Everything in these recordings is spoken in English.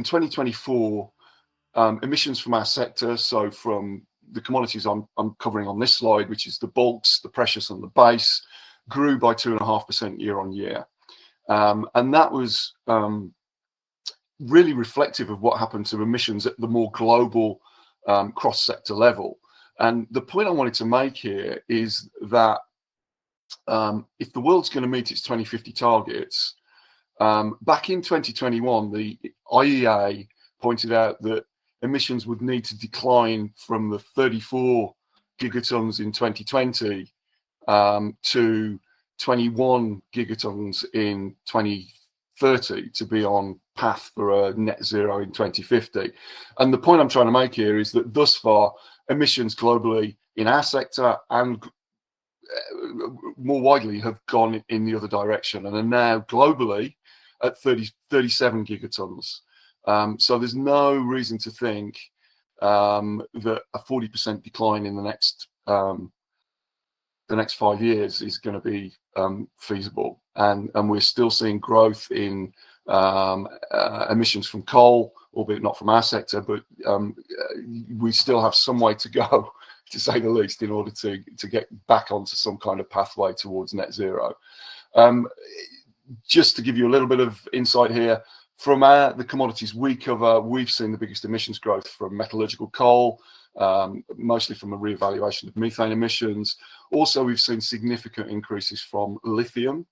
in 2024, emissions from our sector, so from the commodities I'm covering on this slide, which is the bulks, the precious and the base, grew by 2.5% year on year. And that was really reflective of what happened to emissions at the more global cross-sector level. And the point I wanted to make here is that if the world's going to meet its 2050 targets, back in 2021, the IEA pointed out that emissions would need to decline from the 34 gigatons in 2020 to 21 gigatons in 2030 to be on path for a net zero in 2050. And the point I'm trying to make here is that thus far, emissions globally in our sector and more widely have gone in the other direction and are now globally at 37 gigatons. So there's no reason to think that a 40% decline in the next 5 years is going to be feasible. And we're still seeing growth in emissions from coal, albeit not from our sector, but we still have some way to go, to say the least, in order to get back onto some kind of pathway towards net zero. Just to give you a little bit of insight here, from the commodities we cover, we've seen the biggest emissions growth from metallurgical coal, mostly from a reevaluation of methane emissions. Also, we've seen significant increases from lithium,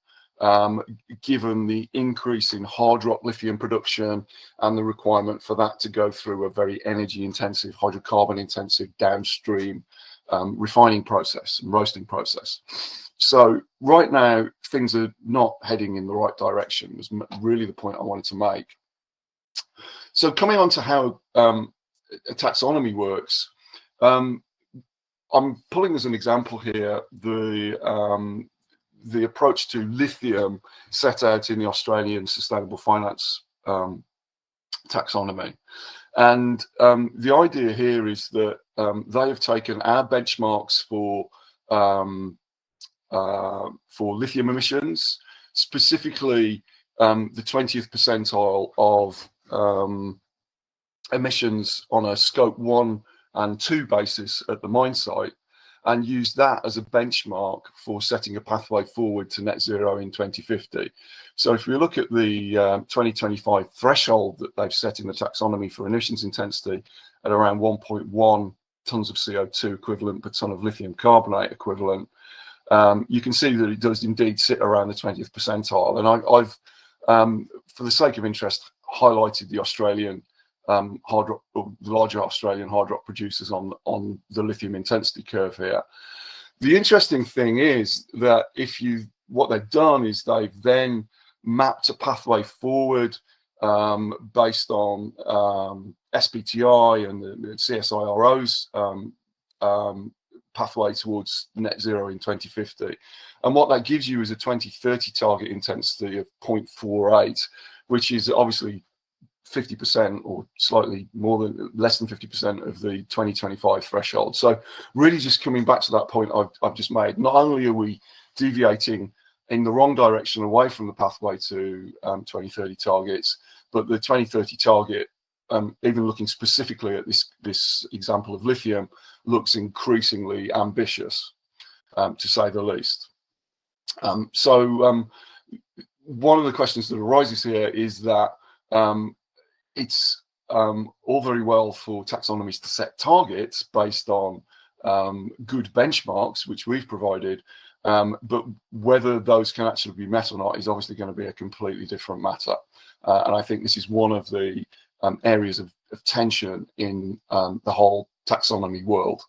given the increase in hard rock lithium production and the requirement for that to go through a very energy intensive, hydrocarbon intensive downstream refining process and roasting process. So right now, things are not heading in the right direction, was really the point I wanted to make. So coming on to how a taxonomy works, I'm pulling as an example here the approach to lithium set out in the Australian Sustainable Finance taxonomy. And the idea here is that they have taken our benchmarks for lithium emissions, specifically the 20th percentile of emissions on a scope 1 and 2 basis at the mine site, and use that as a benchmark for setting a pathway forward to net zero in 2050. So if we look at the 2025 threshold that they've set in the taxonomy for emissions intensity at around 1.1 tons of CO2 equivalent per ton of lithium carbonate equivalent, you can see that it does indeed sit around the 20th percentile. And I've for the sake of interest, highlighted the Australian hard rock, or the larger Australian hard rock producers on the lithium intensity curve here. The interesting thing is that what they've done is they've then mapped a pathway forward based on SBTI and the CSIRO's pathway towards net zero in 2050. And what that gives you is a 2030 target intensity of 0.48, which is obviously 50% or slightly less than 50% of the 2025 threshold. So really just coming back to that point I've just made, not only are we deviating in the wrong direction away from the pathway to 2030 targets, but the 2030 target, even looking specifically at this example of lithium, looks increasingly ambitious, to say the least. So one of the questions that arises here is that it's all very well for taxonomies to set targets based on good benchmarks, which we've provided, but whether those can actually be met or not is obviously going to be a completely different matter. And I think this is one of the areas of tension in the whole taxonomy world.